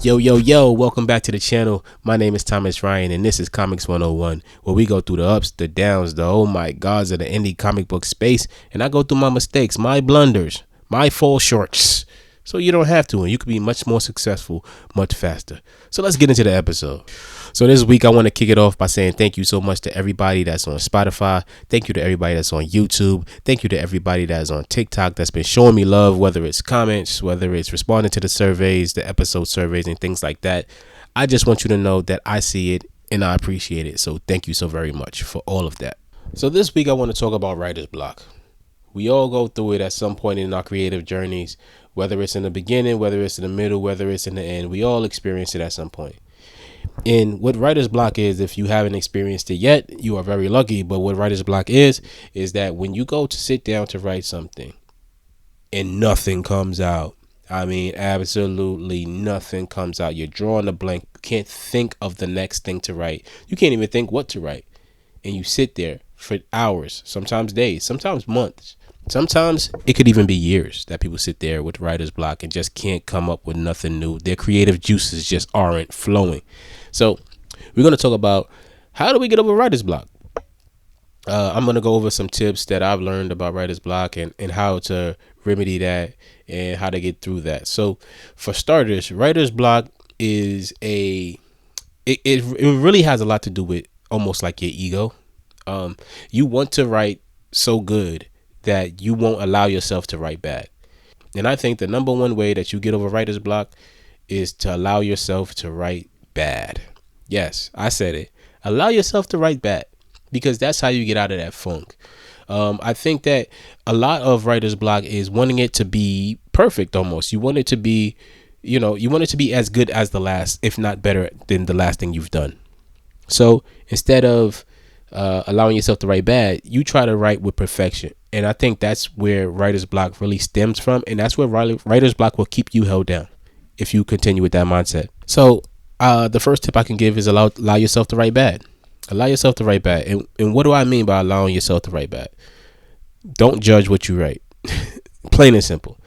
Yo, welcome back to the channel. My name is Thomas Ryan, and this is Comics 101, where we go through the ups, the downs, the oh my gods of the indie comic book space, and I go through my mistakes, my blunders, my fall shorts, so you don't have to, and you can be much more successful much faster. So let's get into the episode. So this week I want to kick it off by saying thank you so much to everybody that's on Spotify. Thank you to everybody that's on YouTube. Thank you to everybody that's on TikTok that's been showing me love, whether it's comments, whether it's responding to the surveys, the episode surveys and things like that. I just want you to know that I see it and I appreciate it. So thank you so very much for all of that. So this week I want to talk about writer's block. We all go through it at some point in our creative journeys, whether it's in the beginning, whether it's in the middle, whether it's in the end. We all experience it at some point. And what writer's block is, if you haven't experienced it yet, you are very lucky. But what writer's block is that when you go to sit down to write something and nothing comes out. I mean, absolutely nothing comes out. You're drawing a blank. You can't think of the next thing to write. You can't even think what to write. And you sit there for hours, sometimes days, sometimes months. Sometimes it could even be years that people sit there with writer's block and just can't come up with nothing new. Their creative juices just aren't flowing. So we're going to talk about how do we get over writer's block. I'm going to go over some tips that I've learned about writer's block and how to remedy that and how to get through that. So for starters, writer's block is it really has a lot to do with almost like your ego. You want to write so good that you won't allow yourself to write bad. And I think the number one way that you get over writer's block is to allow yourself to write bad. Yes, I said it. Allow yourself to write bad, because that's how you get out of that funk. I think that a lot of writer's block is wanting it to be perfect almost. You want it to be, you want it to be as good as the last, if not better than the last thing you've done. So instead of allowing yourself to write bad, you try to write with perfection. And I think that's where writer's block really stems from. And that's where writer's block will keep you held down if you continue with that mindset. So the first tip I can give is allow yourself to write bad. Allow yourself to write bad. And what do I mean by allowing yourself to write bad? Don't judge what you write. Plain and simple.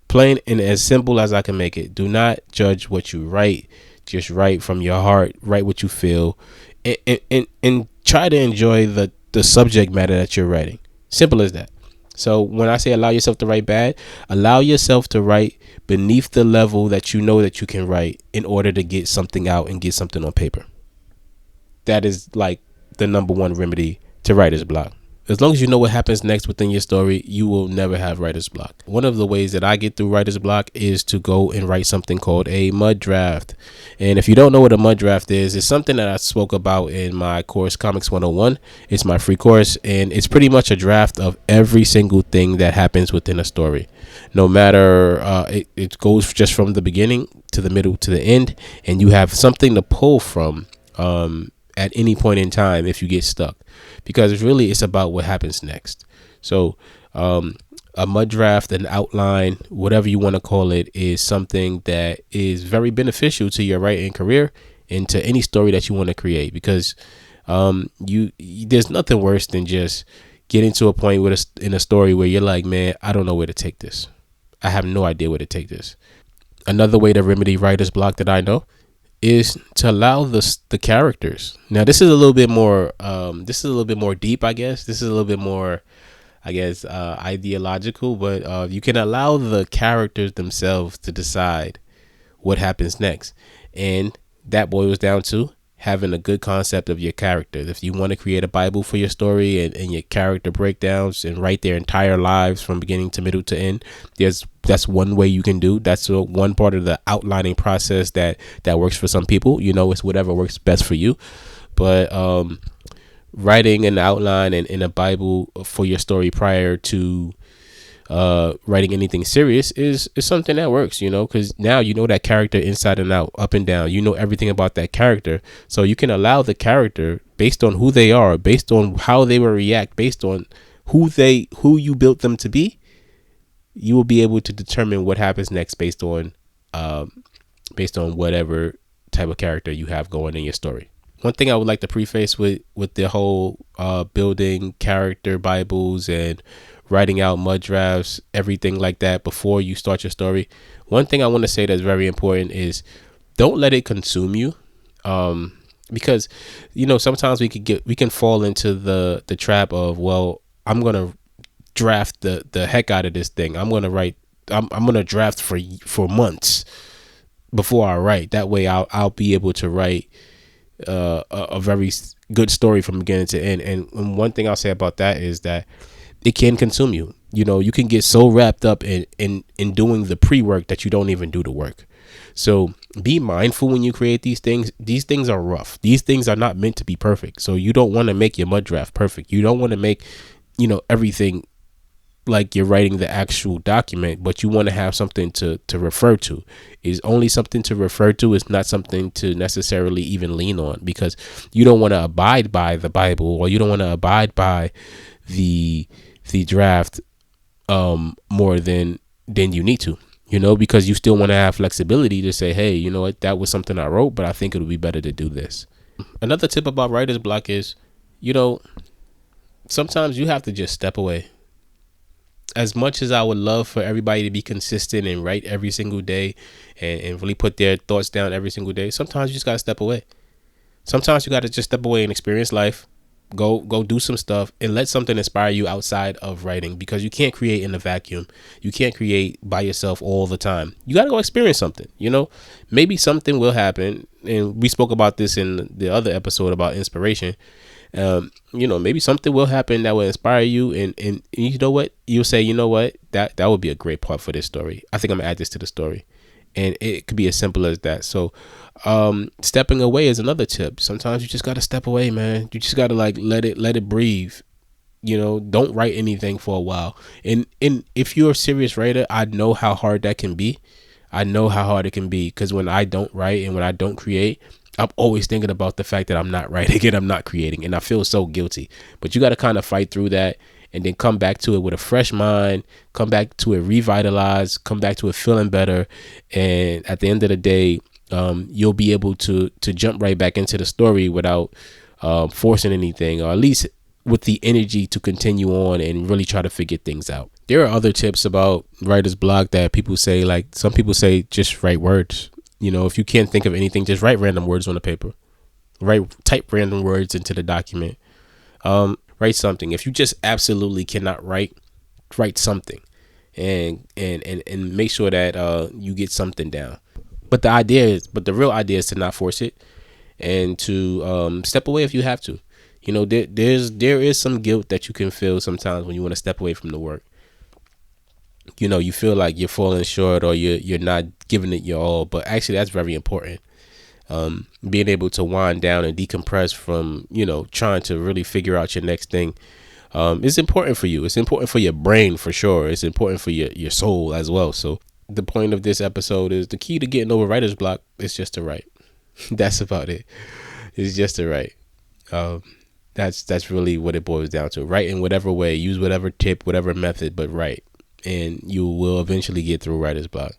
Plain and as simple as I can make it. Do not judge what you write. Just write from your heart. Write what you feel. And try to enjoy the subject matter that you're writing. Simple as that. So when I say allow yourself to write bad, allow yourself to write beneath the level that you know that you can write in order to get something out and get something on paper. That is like the number one remedy to writer's block. As long as you know what happens next within your story, you will never have writer's block. One of the ways that I get through writer's block is to go and write something called a mud draft. And if you don't know what a mud draft is, it's something that I spoke about in my course, Comics 101. It's my free course, and it's pretty much a draft of every single thing that happens within a story. No matter, it goes just from the beginning to the middle to the end, and you have something to pull from at any point in time if you get stuck, because really it's about what happens next. So a mud draft, an outline, whatever you want to call it, is something that is very beneficial to your writing career and to any story that you want to create, because there's nothing worse than just getting to a point in a story where you're like, man, I don't know where to take this. I have no idea where to take this. Another way to remedy writer's block that I know is to allow the characters. Now this is a little bit more deep, I guess. This is a little bit more, I guess, ideological, but you can allow the characters themselves to decide what happens next. And that boils down to having a good concept of your characters. If you want to create a Bible for your story and your character breakdowns and write their entire lives from beginning to middle to end, that's one way you can do. That's one part of the outlining process that works for some people. It's whatever works best for you. But writing an outline and a Bible for your story prior to writing anything serious is something that works, because now you know that character inside and out, up and down. You know everything about that character, so you can allow the character, based on who they are, based on how they will react, based on who you built them to be. You will be able to determine what happens next based on whatever type of character you have going in your story. One thing I would like to preface with the whole building character Bibles and writing out mud drafts, everything like that before you start your story. One thing I want to say that's very important is don't let it consume you. Because sometimes we can fall into the trap of, well, I'm gonna draft the heck out of this thing. I'm gonna draft for months before I write. That way I'll be able to write a very good story from beginning to end. And one thing I'll say about that is that it can consume you. You can get so wrapped up in doing the pre-work that you don't even do the work. So be mindful when you create these things. These things are rough. These things are not meant to be perfect. So you don't want to make your mud draft perfect. You don't want to make, everything like you're writing the actual document, but you want to have something to refer to. Is only something to refer to. Is not something to necessarily even lean on, because you don't want to abide by the Bible, or you don't want to abide by the draft more than you need to, because you still want to have flexibility to say, hey, you know what, that was something I wrote, but I think it would be better to do this. Another tip about writer's block is, sometimes you have to just step away. As much as I would love for everybody to be consistent and write every single day and really put their thoughts down every single day, sometimes you just got to step away. Sometimes you got to just step away and experience life. Go do some stuff and let something inspire you outside of writing, because you can't create in a vacuum. You can't create by yourself all the time. You got to go experience something. Maybe something will happen. And we spoke about this in the other episode about inspiration. Maybe something will happen that will inspire you, and you know what, you'll say, you know what, that would be a great part for this story. I think I'm gonna add this to the story. And it could be as simple as that. So stepping away is another tip. Sometimes you just got to step away, man. You just got to let it breathe. Don't write anything for a while. And if you're a serious writer, I know how hard that can be. I know how hard it can be, because when I don't write and when I don't create, I'm always thinking about the fact that I'm not writing and I'm not creating, and I feel so guilty. But you got to kind of fight through that, and then come back to it with a fresh mind, come back to it revitalized, come back to it feeling better. And at the end of the day, you'll be able to jump right back into the story without forcing anything, or at least with the energy to continue on and really try to figure things out. There are other tips about writer's block that people say, like some people say, just write words. If you can't think of anything, just write random words on the paper. Type random words into the document. Write something. If you just absolutely cannot write something, and make sure that you get something down. But the real idea is to not force it, and to step away if you have to. There is some guilt that you can feel sometimes when you want to step away from the work. You feel like you're falling short, or you're not giving it your all, but actually that's very important. Being able to wind down and decompress from, trying to really figure out your next thing, is important for you. It's important for your brain, for sure. It's important for your soul as well. So the point of this episode is, the key to getting over writer's block is just to write. That's about it. It's just to write. That's really what it boils down to. Write in whatever way, use whatever tip, whatever method, but write, and you will eventually get through writer's block.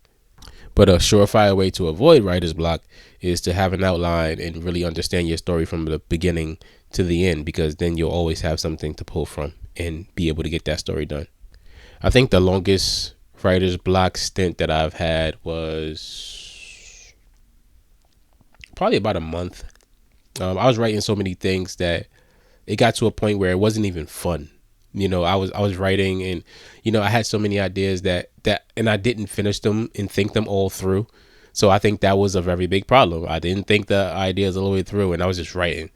But a surefire way to avoid writer's block is to have an outline and really understand your story from the beginning to the end, because then you'll always have something to pull from and be able to get that story done. I think the longest writer's block stint that I've had was probably about a month. I was writing so many things that it got to a point where it wasn't even fun. I was writing, and I had so many ideas that and I didn't finish them and think them all through. So I think that was a very big problem. I didn't think the ideas all the way through, and I was just writing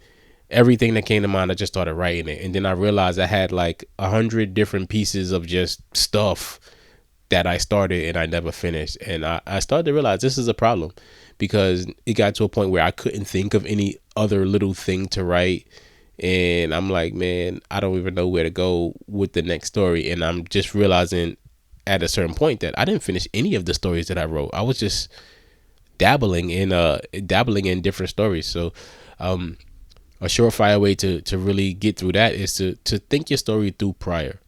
everything that came to mind. I just started writing it, and then I realized I had like 100 different pieces of just stuff that I started and I never finished. And I started to realize this is a problem, because it got to a point where I couldn't think of any other little thing to write. And I'm like, man, I don't even know where to go with the next story. And I'm just realizing at a certain point that I didn't finish any of the stories that I wrote. I was just dabbling in different stories. So a surefire way to really get through that is to think your story through prior.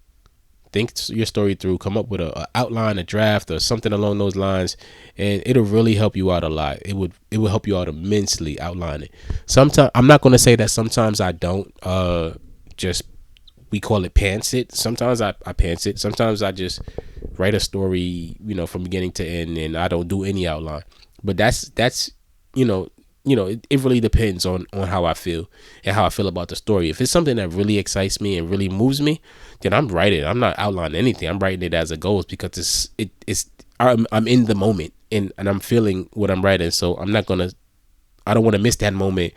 Think your story through, come up with a outline, a draft, or something along those lines, and it'll really help you out a lot. It would help you out immensely, outlining. Sometimes, I'm not going to say that sometimes I don't, we call it pants it. Sometimes I pants it. Sometimes I just write a story, from beginning to end, and I don't do any outline. But that's you know, it really depends on how I feel and how I feel about the story. If it's something that really excites me and really moves me, then I'm writing. I'm not outlining anything. I'm writing it as it goes because I'm in the moment and I'm feeling what I'm writing. So I don't want to miss that moment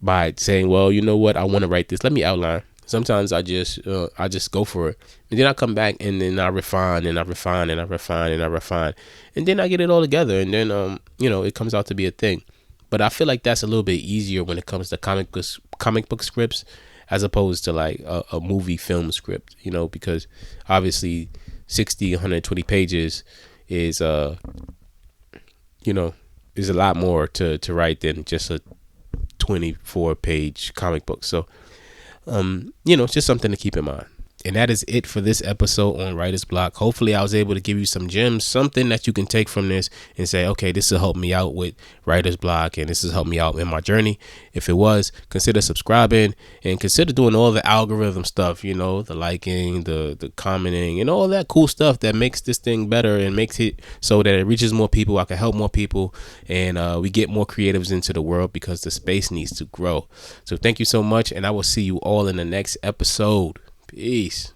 by saying, well, you know what, I want to write this. Let me outline. Sometimes I just go for it, and then I come back and then I refine and I refine and I refine and I refine, and then I get it all together, and then it comes out to be a thing. But I feel like that's a little bit easier when it comes to comic book scripts, as opposed to like a movie film script, because obviously 60, 120 pages is is a lot more to write than just a 24-page comic book. So it's just something to keep in mind. And that is it for this episode on Writer's Block. Hopefully I was able to give you some gems, something that you can take from this and say, okay, this will help me out with Writer's Block and this has helped me out in my journey. If it was, consider subscribing and consider doing all the algorithm stuff, the liking, the commenting, and all that cool stuff that makes this thing better and makes it so that it reaches more people. I can help more people, and we get more creatives into the world because the space needs to grow. So thank you so much, and I will see you all in the next episode. Peace.